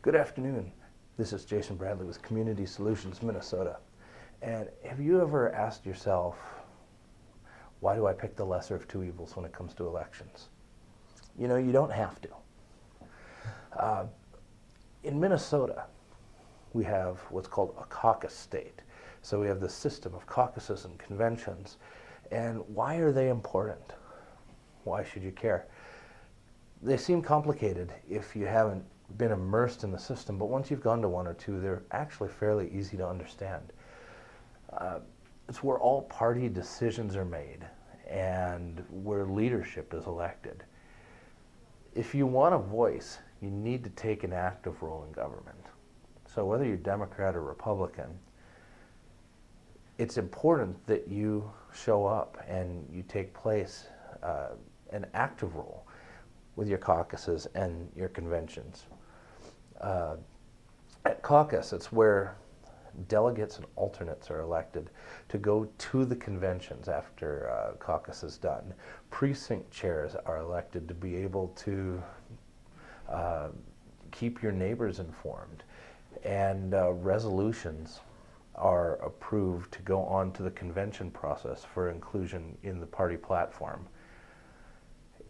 Good afternoon. This is Jason Bradley with Community Solutions Minnesota. And have you ever asked yourself, why do I pick the lesser of two evils when it comes to elections? You know, you don't have to. In Minnesota, we have what's called a caucus state. So we have this system of caucuses and conventions. And why are they important? Why should you care? They seem complicated if you haven't been immersed in the system, but once you've gone to one or two, they're actually fairly easy to understand. It's where all party decisions are made and where leadership is elected. If you want a voice, you need to take an active role in government. So whether you're Democrat or Republican, it's important that you show up and you take place an active role with your caucuses and your conventions. At caucus, it's where delegates and alternates are elected to go to the conventions after caucus is done. Precinct chairs are elected to be able to keep your neighbors informed, and resolutions are approved to go on to the convention process for inclusion in the party platform.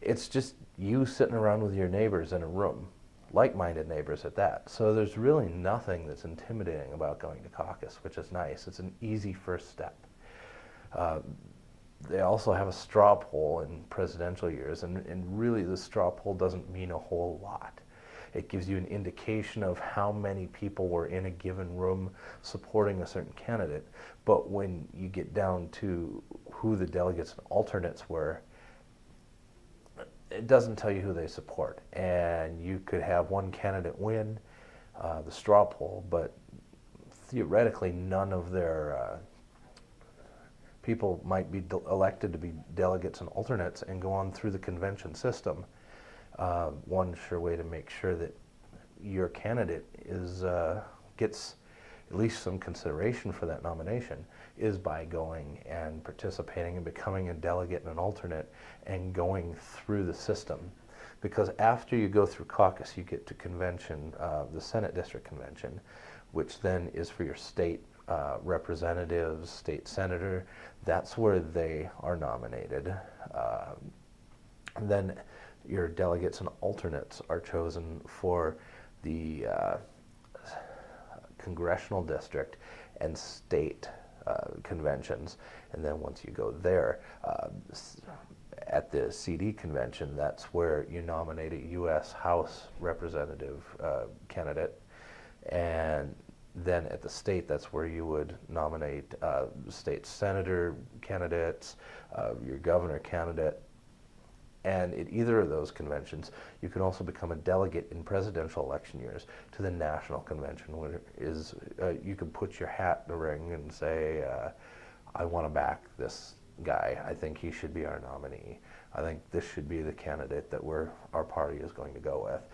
It's just you sitting around with your neighbors in a room, like-minded neighbors at that. So there's really nothing that's intimidating about going to caucus, which is nice. It's an easy first step. They also have a straw poll in presidential years, and really the straw poll doesn't mean a whole lot. It gives you an indication of how many people were in a given room supporting a certain candidate. But when you get down to who the delegates and alternates were, it doesn't tell you who they support. And you could have one candidate win the straw poll, but theoretically none of their people might be elected to be delegates and alternates and go on through the convention system. One sure way to make sure that your candidate gets at least some consideration for that nomination is by going and participating and becoming a delegate and an alternate and going through the system. Because after you go through caucus, you get to convention, the Senate District Convention, which then is for your state representatives, state senator. That's where they are nominated. And then your delegates and alternates are chosen for the congressional district and state conventions. And then once you go there, at the CD convention, that's where you nominate a U.S. House representative candidate. And then at the state, that's where you would nominate state senator candidates, your governor candidate. And at either of those conventions, you can also become a delegate in presidential election years to the national convention, where you can put your hat in the ring and say, I want to back this guy. I think he should be our nominee. I think this should be the candidate that our party is going to go with.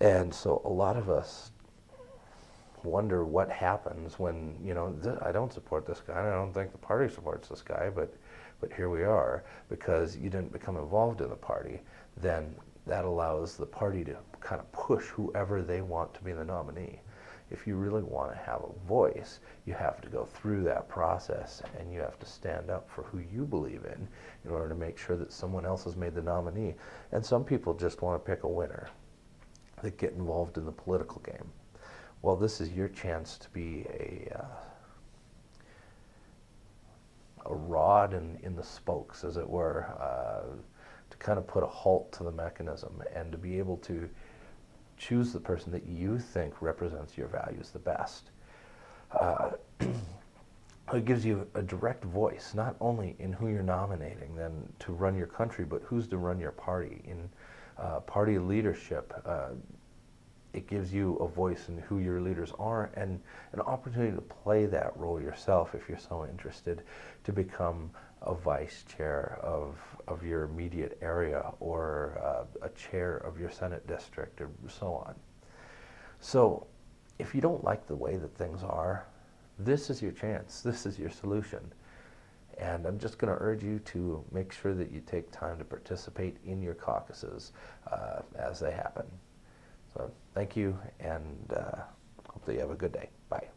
And so a lot of us wonder what happens when, I don't support this guy, and I don't think the party supports this guy, but here we are. Because you didn't become involved in the party, then that allows the party to kind of push whoever they want to be the nominee. If you really want to have a voice, you have to go through that process, and you have to stand up for who you believe in order to make sure that someone else has made the nominee. And some people just want to pick a winner. They get involved in the political game. Well, this is your chance to be a rod in the spokes, as it were, to kind of put a halt to the mechanism and to be able to choose the person that you think represents your values the best. It gives you a direct voice, not only in who you're nominating then to run your country, but who's to run your party. In party leadership, it gives you a voice in who your leaders are and an opportunity to play that role yourself if you're so interested, to become a vice chair of your immediate area or a chair of your Senate district or so on. So if you don't like the way that things are, this is your chance. This is your solution. And I'm just going to urge you to make sure that you take time to participate in your caucuses as they happen. So thank you, and hopefully you have a good day. Bye.